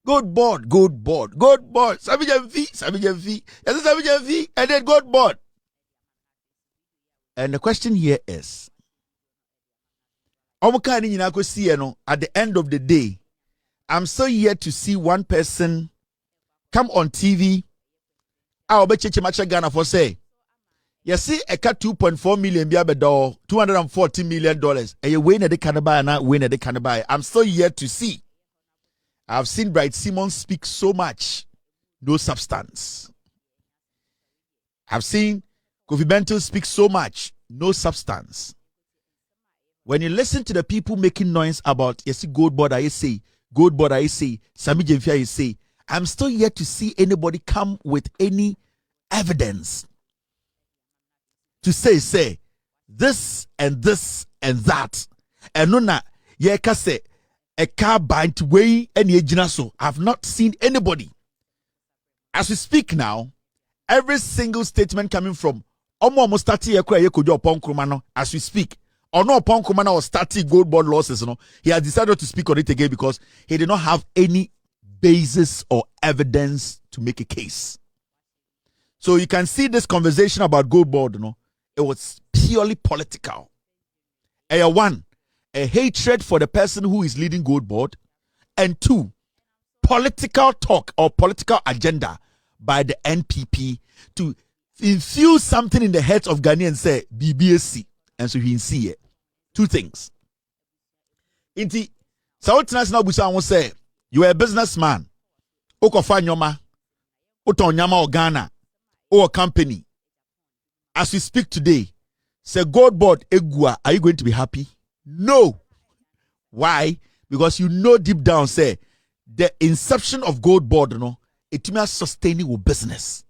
Gold board, gold board, gold board. Sammy Gyamfi. Yes, Sammy Gyamfi, and then gold board. And the question here is, at the end of the day, I'm so yet to see one person come on TV. I'll bet you much Ghana for say. You see, a cut 2.4 million $240 million. And you win at the Canada and not win at the Canada. I'm so yet to see. I've seen Bright Simmons speak so much, no substance. I've seen Kofitv speak so much, no substance. When you listen to the people making noise about, you see, gold board, I say, Sammy Gyamfi, I say, I'm still yet to see anybody come with any evidence to say this and this and that. And no na ye ka say a car bind way and ye so. I've not seen anybody. As we speak now, every single statement coming from Omo start ye kura ye kojo upon krumano as we speak. Or no upon krumano or starting gold board losses, you know. He has decided to speak on it again because he did not have any basis or evidence to make a case. So you can see this conversation about gold board, you know, it was purely political. One, a hatred for the person who is leading gold board, and two, political talk or political agenda by the NPP to infuse something in the heads of Ghanaians, say BBSC, and so you see it. Two things. Inti, South National Busa will say, you are a businessman. Okofa nyoma, uton nyama o Ghana, or a company. As we speak today, say gold board egua, are you going to be happy? No. Why? Because you know deep down, say, the inception of gold board, you know, it means sustaining with business.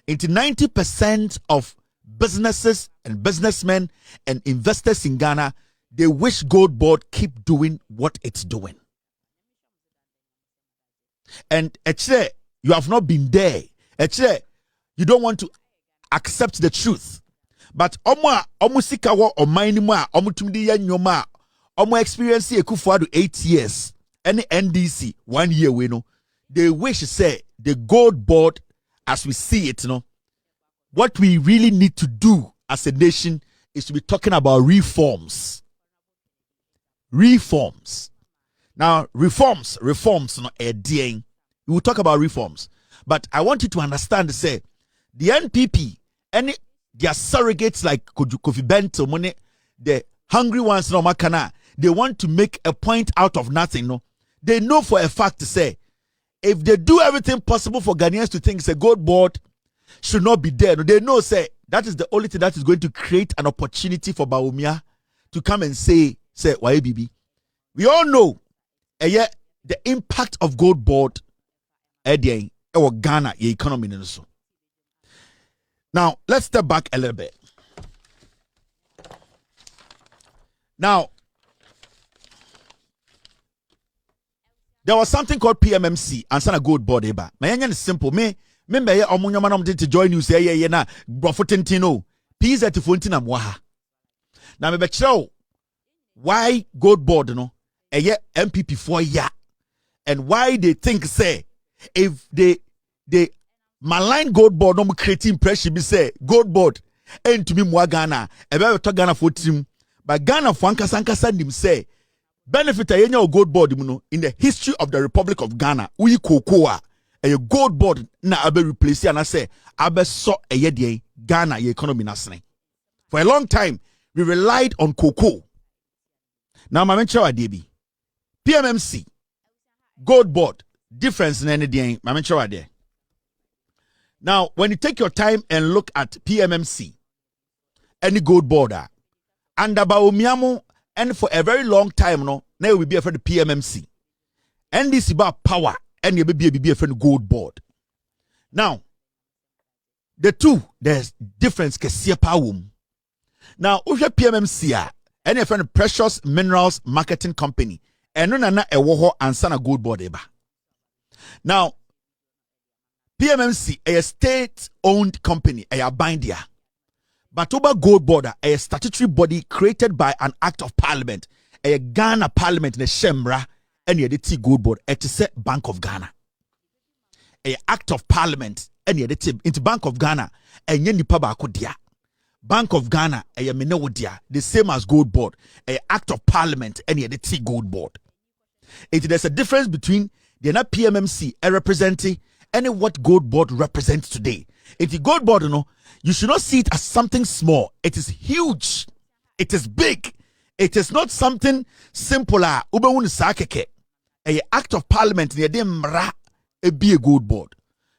Into 90% of businesses and businessmen and investors in Ghana, they wish gold board keep doing what it's doing. And actually, you have not been there. Actually, you don't want to accept the truth. But omo sikawa o minima omo tumdi ya nyoma omo experience ekufuado 8 years any NDC 1 year we know they wish say the gold board as we see it, you know, what we really need to do as a nation is to be talking about reforms. Now reforms no we will talk about reforms, but I want you to understand, say the NPP any their surrogates like Kofitv, the hungry ones no makana, they want to make a point out of nothing. No, they know for a fact to say if they do everything possible for Ghanaians to think say gold board should not be there, no, they know say that is the only thing that is going to create an opportunity for Bawumia to come and say why BB. We all know the impact of gold board or Ghana economy and so. Now, let's step back a little bit. Now, there was something called PMMC and sana gold board eba. My is simple. Me ya omunya manam to join you say ye na brofotentino. Peace at fontina mwaha. Now me be why gold board no MPP for ya and why they think say if they malign gold board no creating pressure be say gold board and to me mwa Ghana ebe to Ghana for team but Ghana for ankasa nim say benefit a gold board in the history of the Republic of Ghana we kokoa a gold board na abe replace and I say abe so a Ghana economy nasne. For a long time we relied on cocoa. Now my mention adebi PMMC gold board difference in any day my mention ade. Now, when you take your time and look at PMMC, any gold border, and Bawumia, and for a very long time, no, now will be a friend of PMMC. And this is about power, and you be a friend of gold board. Now, the two, there's difference. Now, if you PMMC, and a friend of Precious Minerals Marketing Company, and no a woho and sana gold board eba. Now, PMMC, a state-owned company, a bindia. But over gold border, a statutory body created by an act of parliament, a Ghana parliament in the Shemra, any the gold board et se Bank of Ghana. A act of parliament any the into Bank of Ghana and yen nipa ba dia. Bank of Ghana a mene dia the same as gold board. A act of parliament any the gold board. There's a difference between the PMMC representing and what gold board represents today. If the gold board, you should not see it as something small. It is huge. It is big. It is not something simple. A act of parliament be a gold board.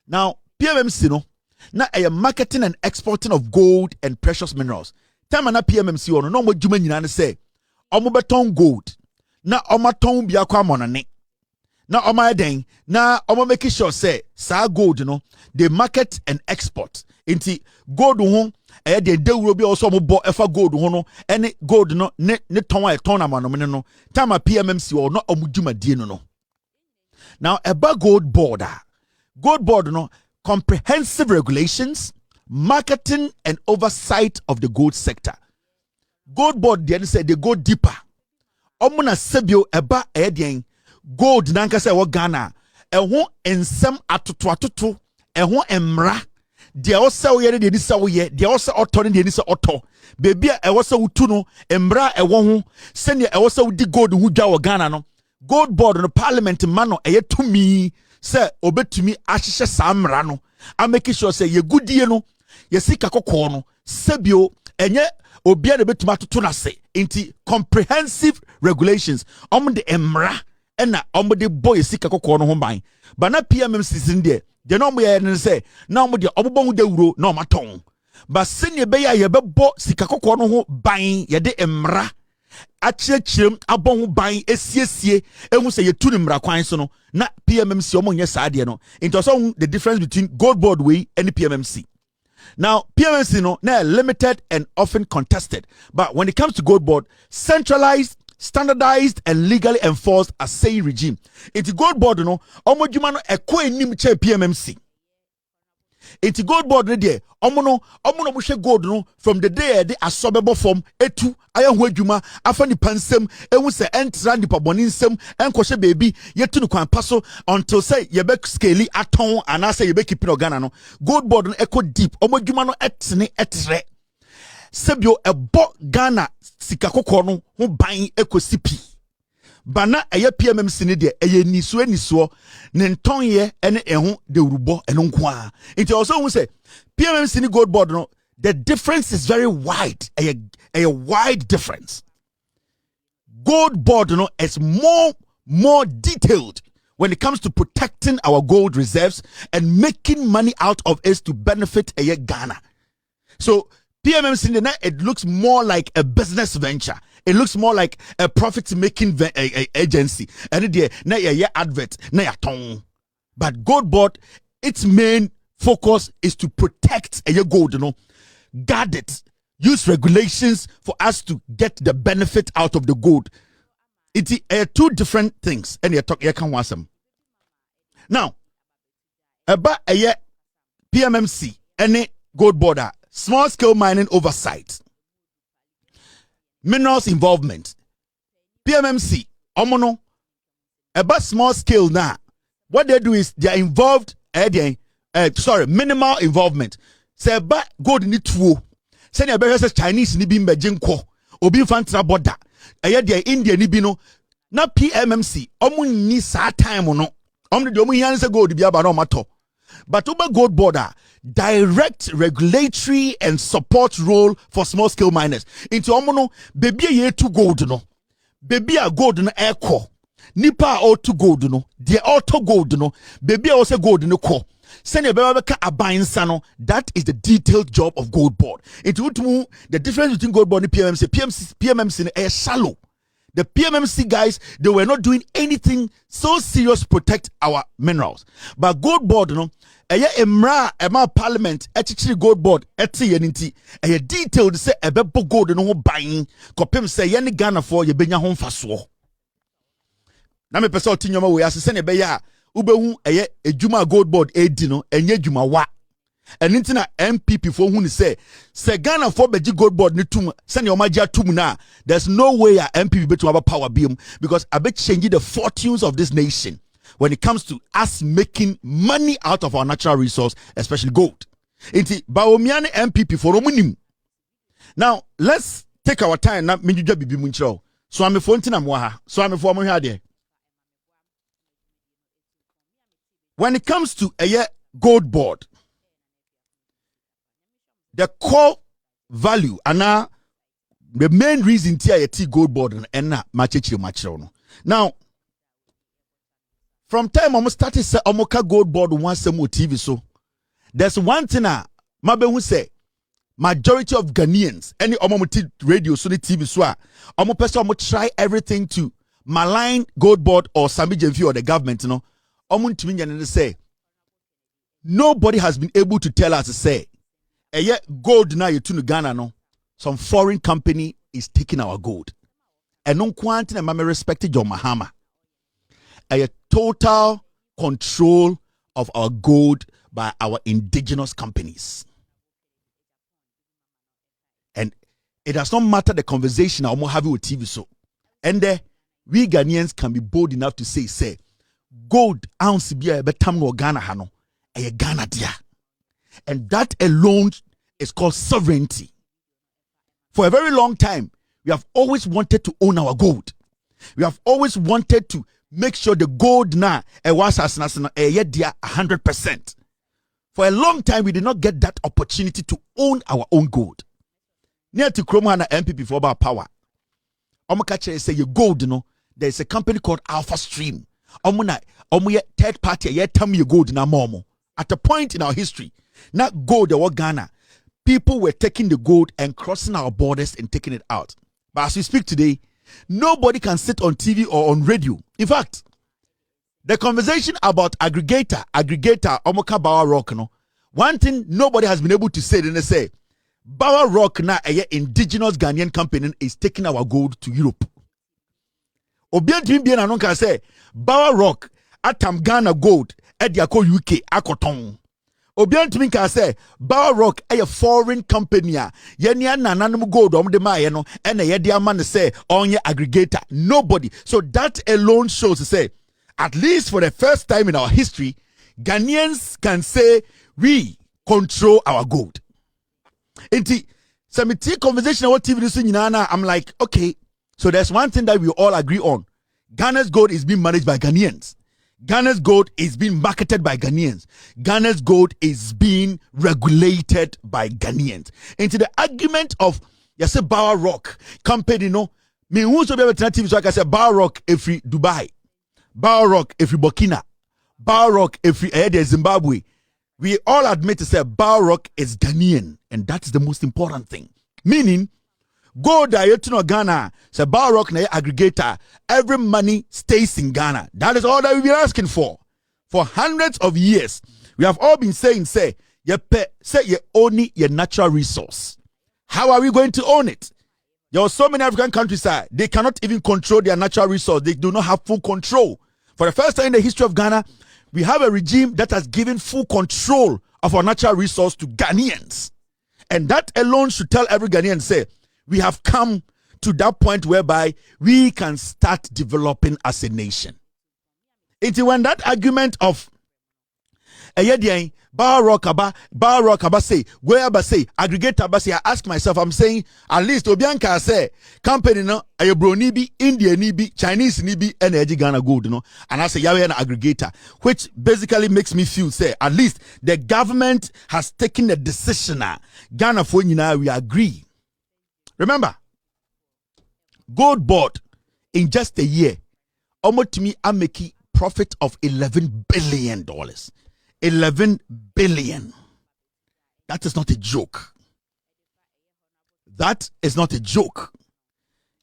Now, PMMC na a marketing and exporting of gold and precious minerals. Time na PMMC no mo djuma nyina ne say omo beton gold na omo ton bia kwa monane na omo eden na omo make sure say sa gold they market and export inti gold ho de dewuro bi also omo bo efa gold ho no ene gold no ne ton a ton amanomene no time PMMC no omo djuma die no. Now about gold board comprehensive regulations, marketing and oversight of the gold sector. Gold board then said they go deeper. Omuna sebio eba edien gold nanka se wo Ghana ehon ensem atoto ehon emra de o se wo ye de ni se wo ye de o se oto ne de ni se oto bebi a ewo se wutu no emra ewo ho se ne ewo se wudi gold hu dwa wo Ghana no gold board no parliament mano eye tumi se obetumi ahihye samra no a make sure say ye goodie no ye sika kokko no sebio enye obia de betuma toto na se inti comprehensive regulations de emra ena de boy sika kokko no ho ban ba na PMMC sin de no mo ye ne say na de obobon dawuro na maton ba sene be ya ye bebo sika kokko no ho ban ye de emra achirechirem abon ho ban esiesie ehu se ye tu ni mra kwan so no na PMMC omonye saade no into so the difference between gold board way and PMMC. Now PMMC no na limited and often contested, but when it comes to gold board, centralized, standardized and legally enforced as say regime. Into gold board no omodjuma no ekọ enim che PMMC. Into gold board no there omo no buhwe gold no from the day they asobebo form etu ayahu adwuma afani pansem ehu se entra nipa boni nsem enkohye baby yetu no kwan paso until say ye be scale aton anase ye be keep no Ghana no gold board no eco deep omo adwuma no etene etre sebio ebo Ghana sika kokko no ho ban ekosipi bana eye PMMC ne de eye niso ne ntonye ene ehu de urubo eno nko a it also who say PMMC ne gold board no the difference is very wide a wide difference. Gold board no is more detailed when it comes to protecting our gold reserves and making money out of it to benefit a Ghana. So PMMC it looks more like a business venture. It looks more like a profit-making agency. And it na ya advert na ya tong. But gold board, its main focus is to protect a gold, guard it, use regulations for us to get the benefit out of the gold. It's two different things. And you talk, you can want some. Now, about a PMMC, any gold border, small scale mining oversight. Minerals involvement. PMMC, omono, about small scale now. What they do is they are involved, minimal involvement. Say about gold ni tuo. Say ni abere Chinese ni bi mbejinko. Obi fantra border. They India ni bi no. Na PMMC, omo ni sa time no. Omo de omo yan se gold bi aba no mato. But over gold border, direct regulatory and support role for small scale miners. Into omono baby ye to gold no. Baby a gold no echo. Nipa all to gold no. De auto gold no. Baby also gold no ko. Send a baby abayin sano. That is the detailed job of gold board. Into the difference between gold board and PMMC is shallow. The PMMC guys, they were not doing anything so serious to protect our minerals. But gold board, emra parliament, gold board, a detailed say a bebo gold no buying, kopem say yani Ghana for ye benya home faswo. Na me pesa otinyoma we asese ne beya ubehu eye ejuma gold board edino enye juma wa. And intina MPP for who say Ghana for beji gold board ni tum send your magia tum na. There's no way a MPP be to have a power beam because I bet changing the fortunes of this nation when it comes to us making money out of our natural resource, especially gold. Inti Bawumia MPP for omunim. Now let's take our time na minjuja bibi munchro. So I'm a fontina mwaha. So I'm a former here. When it comes to a gold board, the core value and the main reason TIT gold board and na machichi. Now, from time almost started say omoka gold board once more TV so there's one thing mabe who say majority of Ghanaians any omomuti radio so TV so omo person omo try everything to malign gold board or Sammy Gyamfi or the government omo ntimi nyane say nobody has been able to tell us to say gold now you to Ghana no some foreign company is taking our gold and no quantity and mama respected John Mahama a total control of our gold by our indigenous companies. And it does not matter the conversation I'm having with TV so and we Ghanaians can be bold enough to say gold ounce be a betam no Ghana hano a Ghana dia. And that alone is called sovereignty. For a very long time, we have always wanted to own our gold. We have always wanted to make sure the gold na was as 100%. For a long time, we did not get that opportunity to own our own gold. Near to Kromana MPP for about power. Omokache say your gold, there's a company called Alpha Stream. Omuye third party, tell me your gold na momo. At a point in our history, not gold or Ghana, people were taking the gold and crossing our borders and taking it out. But as we speak today, nobody can sit on TV or on radio. In fact, the conversation about aggregator, Omoka Bawa Rock, one thing nobody has been able to say, then they say, Bawa Rock na a indigenous Ghanaian company is taking our gold to Europe. Obian Timbian Anonka say, Bawa Rock, Atam Ghana gold, Ediako UK, Akoton. Obian Timinka say, Bawa Rock, a foreign company, Yenya Nananum gold, de Mayeno, and a Yedia man say, on your aggregator. Nobody. So that alone shows to say, at least for the first time in our history, Ghanaians can say we control our gold. Inti, some conversation about TV, I'm like, okay, so there's one thing that we all agree on. Ghana's gold is being managed by Ghanaians. Ghana's gold is being marketed by Ghanaians. Ghana's gold is being regulated by Ghanaians. Into the argument of, yes, a Bawa Rock company, me who's to be alternative, so I can say Bawa Rock every Dubai, Bawa Rock every Burkina, Bawa Rock every Zimbabwe. We all admit to say Bawa Rock is Ghanaian, and that's the most important thing. Meaning, gold to Ghana, say Bawa Rock na aggregator, every money stays in Ghana. That is all that we've been asking for. For hundreds of years, we have all been saying, say you own your natural resource. How are we going to own it? There are so many African countries, they cannot even control their natural resource. They do not have full control. For the first time in the history of Ghana, we have a regime that has given full control of our natural resource to Ghanaians. And that alone should tell every Ghanaian, say, we have come to that point whereby we can start developing as a nation. It's when that argument of Bawa Rock say, where say, aggregator say, I ask myself, I'm saying, at least Obianka say, company no, Ayobro nibi, India nibi, Chinese nibi, and Ghana gold, and I say, Yahweh an aggregator, which basically makes me feel, say, at least the government has taken a decision. Ghana for we agree. Remember, gold board in just a year, almost to me, I'm making profit of $11 billion. 11 billion. That is not a joke. That is not a joke.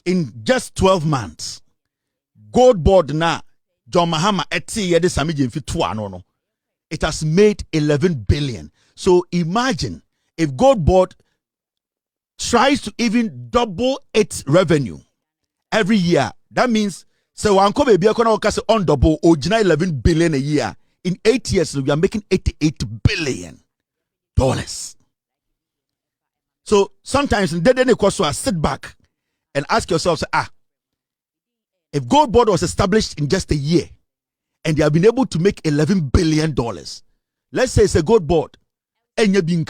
In just 12 months, gold board na John Mahama Sammy Gyamfi it has made 11 billion. So imagine if gold board tries to even double its revenue every year. That means so one baby on double or 11 billion a year. In 8 years, we are making 88 billion. So sometimes in the course, sit back and ask yourself, if Gold Board was established in just a year and they have been able to make $11 billion, let's say it's a Gold Board, and you've been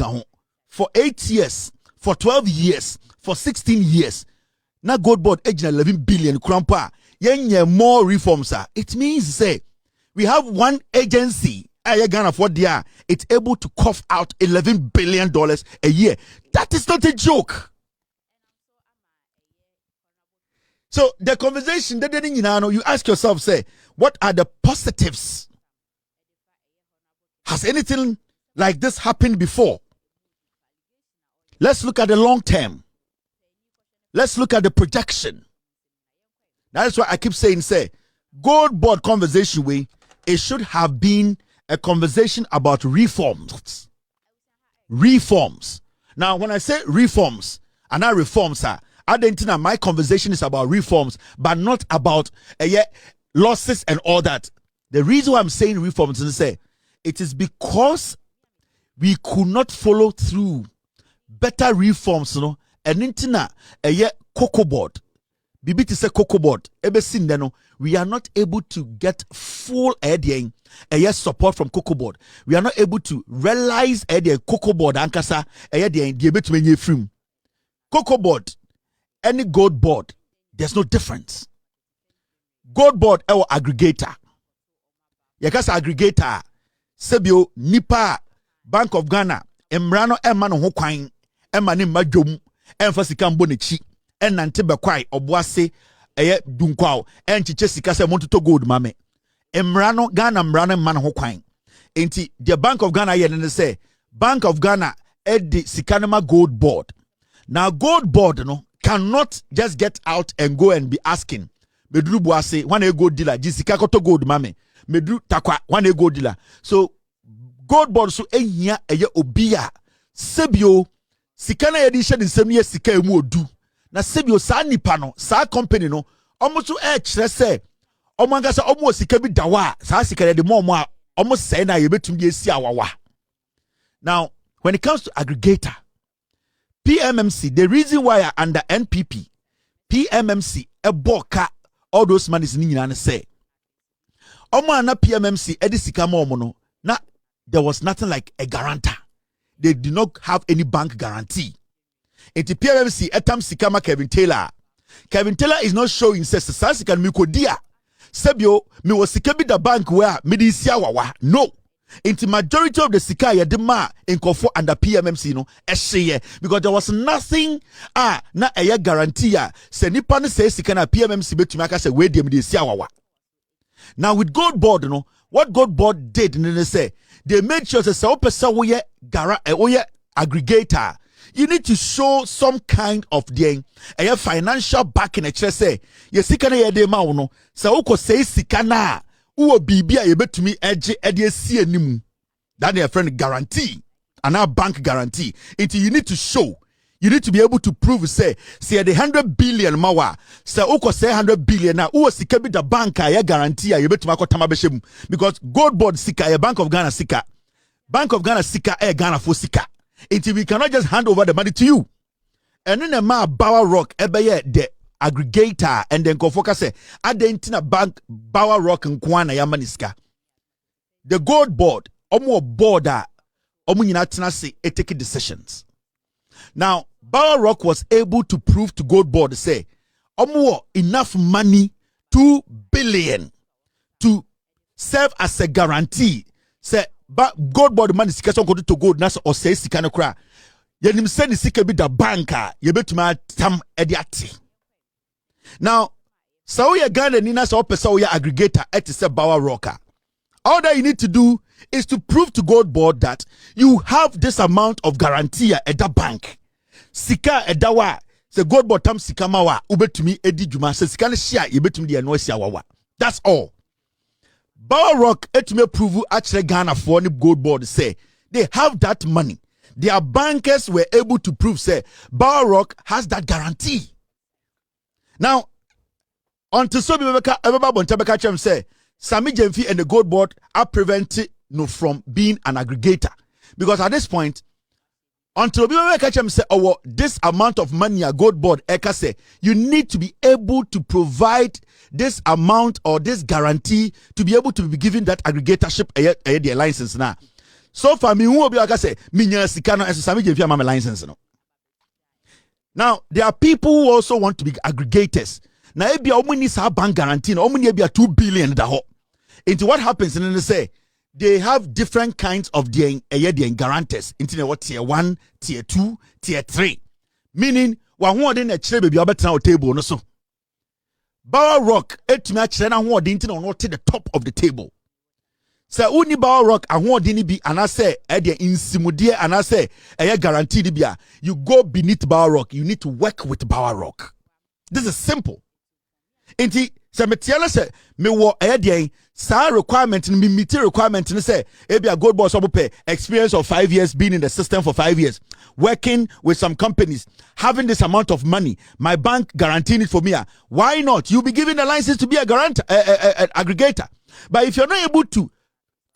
for 8 years, for 12 years, for 16 years, now Gold Board age 11 billion krompa, more reforms. It means say we have one agency, Ghana, it's able to cough out $11 billion a year. That is not a joke. So the conversation that you ask yourself, say, what are the positives? Has anything like this happened before? Let's look at the long term. Let's look at the projection. That's why I keep saying, say, Gold Board conversation it should have been a conversation about reforms. Reforms. Now, when I say reforms, and I reforms are, I don't think my conversation is about reforms, but not about losses and all that. The reason why I'm saying reforms is say it is because we could not follow through better reforms, and intina cocoa board. Bibi to say cocoa board. We are not able to get full support from cocoa board. We are not able to realize cocoa board ankasa cocoa board. Any Gold Board, there's no difference. Gold Board or aggregator. Yakasa aggregator. Sebio Nipa Bank of Ghana. Emrano emano hokwain. Emani majom. Emfasika mbonichi. Enante bekwai obwase dunkwao. Enchiche sikase montuto gold mame. Emrano Ghana mrano man hokwain. Enti the Bank of Ghana yen say Bank of Ghana edi sikanema Gold Board. Now Gold Board cannot just get out and go and be asking medru boase one a gold dealer jisika koto gold mame medru takwa one a gold dealer. So Gold Board so ehia obia sebio sika na yedi hye nsem ye sika emu odu na sebio sa nipa no sa company no omo so kire se omo angasa omo sika bi dawa sa sika de mo a omo sei na ye betum bi esi awawa. Now when it comes to aggregator, PMMC, the reason why I under NPP, PMMC, a boka, all those monies in say. Omo na PMMC, edisika mono, na there was nothing like a guarantor. They did not have any bank guarantee. Enti PMMC, etam sikama Kevin Taylor. Kevin Taylor is not showing says sasika mikodia. Sebio, me was sikabi the bank where midi siawawa. No. Into majority of the sika yedema in Kofo under PMMC because there was nothing na a guarantee se nipa ne say sika na PMMC betumi aka say we dem dey sia wawa. Now with Gold Board what Gold Board did say they made sure say opesa wo ye aggregator, you need to show some kind of a financial backing a say ye sika na ye dey ma wo no se wo ko say sika na uwo bibia yebetumi ede sie nimu. That is a friend guarantee and our bank guarantee. You need to show, you need to be able to prove say the 100 billion mawa say uko say 100 billion na uwo sika bi the bank ya guarantee yebetumi akotama behemu because Gold Board sika ya Bank of Ghana sika Ghana for sika. We cannot just hand over the money to you. And then a Bower Rock ebeye de aggregator and then go focus say adentina bank Bower Rock and Kwana Yamaniska. The Gold Board, omo border, omo nyina tena say take decisions. Now, Bower Rock was able to prove to Gold Board say omo enough money, 2 billion, to serve as a guarantee. Say Gold Board money sika so go to gold na or say sika no kra. Yenim say ni sika bi da banka yebetuma tam ediati. Now, so we are Ghana Nina so person we are aggregator at the Bower Rocker. All that you need to do is to prove to Gold Board that you have this amount of guarantee at the bank. Sika edawa se Gold Board tam sika mawa ubetumi edi juma se sika ne share yebetumi de no sia wawa. That's all. Bower Rock etume prove actually Ghana for the Gold Board say they have that money. Their bankers were able to prove say Bower Rock has that guarantee. Now, until so everybody say Sammy Gyamfi and the Gold Board are prevented from being an aggregator. Because at this point, until we catch them say, oh, this amount of money a gold board, eka say, you need to be able to provide this amount or this guarantee to be able to be given that aggregatorship a license now. So far, me who be like say, minya sikano and Sammy Gyamfi am license no. Now there are people who also want to be aggregators. Now if you need a bank guarantee, no, you need 2 billion da ho. Into what happens and then they say they have different kinds of the guarantors. Into what tier 1, tier 2, tier 3. Meaning one who den a chere baby obetra table no so. Bower Rock etumi a chere na ho den tin on the top of the table. So uni Bower Rock ahon den bi anase e de insimude anase e guaranteed bia, you go beneath Bower Rock, you need to work with Bower Rock. This is simple. Inti se metiala se me wo e de sa requirement ni meet requirement ni say e be a gold boss obo experience of 5 years, being in the system for 5 years, working with some companies, having this amount of money, my bank guaranteeing it for me. Why not? You be given a license to be a guarantor, aggregator. But if you're not able to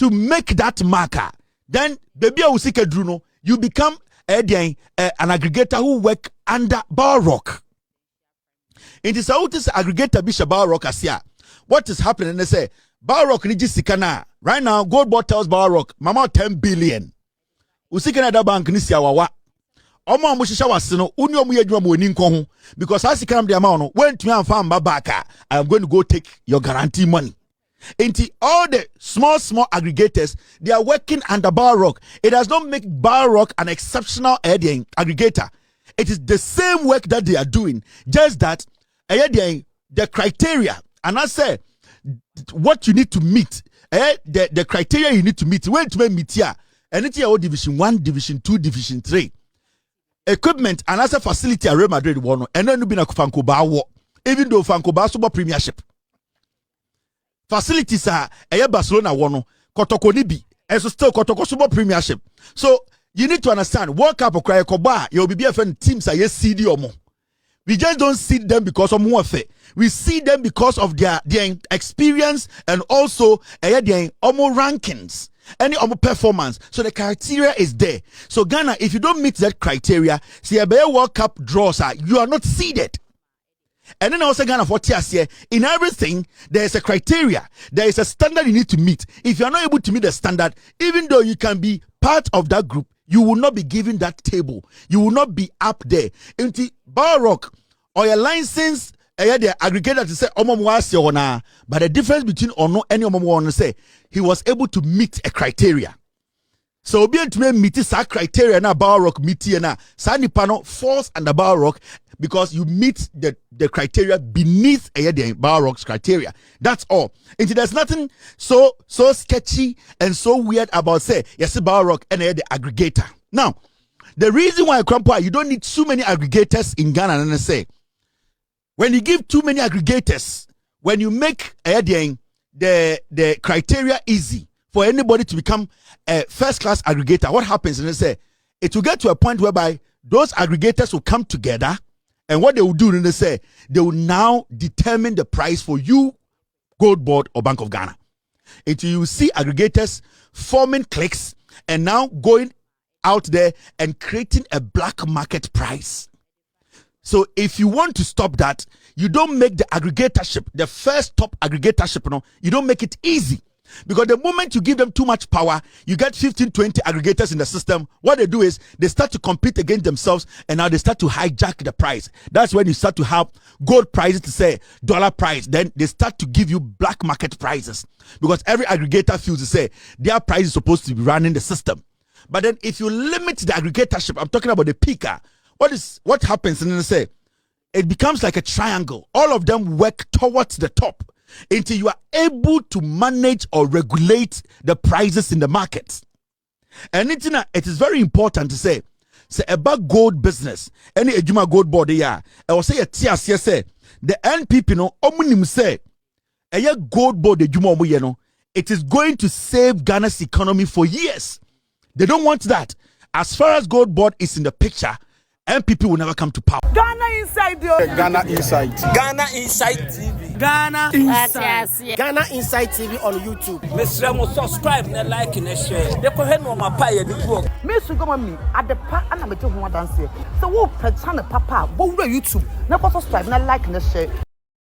make that marker, then baby Druno, you become an aggregator who work under Bower Rock. It is how this aggregator Bishop Bower Rock asia. What is happening? They say Bower Rock ni jisikana. Right now, Gold Board tells Bower Rock, Mama 10 billion. Usikana da bank ni siawawa. Omo amushisha wasino uni omu yedwa mu eni nko ho, because as sikana the amount when to am farm babaka, I am going to go take your guarantee money. Into all the small aggregators, they are working under Bower Rock. It does not make Bower Rock an exceptional aggregator. It is the same work that they are doing, just that the criteria, and I say what you need to meet, the criteria you need to meet, when to meet here, and it's your division 1, division 2, division 3. Equipment and as a facility at Real Madrid one, and then you be a Fankoba, even though Fankoba Super Premiership. Facilities are Barcelona one, Kotoko Nibi, and so still Kotoko Super Premiership. So you need to understand, World Cup or Krakoba, you'll be BFN teams are yes CD or more. We just don't see them because of warfare. We see them because of their experience and also their rankings, any performance. So the criteria is there. So Ghana, if you don't meet that criteria, see a World Cup draws are you are not seeded. And then also Ghana for here, in everything there is a criteria, there is a standard you need to meet. If you are not able to meet the standard, even though you can be part of that group, you will not be given that table. You will not be up there. Into Bower Rock or your license, the aggregator to say but the difference between or no any one say he was able to meet a criteria. So be able to meet this criteria na Bower Rock meet na Sani Pano falls under Bower Rock because you meet the criteria beneath the Bower Rock's criteria. That's all. And there's nothing so sketchy and so weird about say yes Bower Rock and the aggregator. Now, the reason why you don't need too many aggregators in Ghana and say when you give too many aggregators, when you make the criteria easy for anybody to become a first-class aggregator, what happens? And they say it will get to a point whereby those aggregators will come together, and what they will do, and they say they will now determine the price for you, Gold Board or Bank of Ghana. Until you see aggregators forming cliques and now going out there and creating a black market price. So if you want to stop that, you don't make the aggregatorship, the first top aggregatorship, you don't make it easy. Because the moment you give them too much power, you get 15, 20 aggregators in the system. What they do is they start to compete against themselves and now they start to hijack the price. That's when you start to have gold prices to say dollar price. Then they start to give you black market prices. Because every aggregator feels to say their price is supposed to be running the system. But then if you limit the aggregatorship, I'm talking about the peaker, what happens? And then they say it becomes like a triangle. All of them work towards the top until you are able to manage or regulate the prices in the market. And it is very important to say about gold business, any ejuma gold board there, I will say a TSC say the NPP no omunim say a gold board ejuma omu it is going to save Ghana's economy for years. They don't want that. As far as gold board is in the picture, MPP will never come to power. Ghana Inside. Ghana Inside. Ghana Inside TV. Ghana Inside. Ghana Inside TV on YouTube. Mr. Mo subscribe and like and share. They go ahead on my pie. Me su go me at the pa and I me to ho dance. So wo pe channel papa, wo YouTube. Na go subscribe na like na share.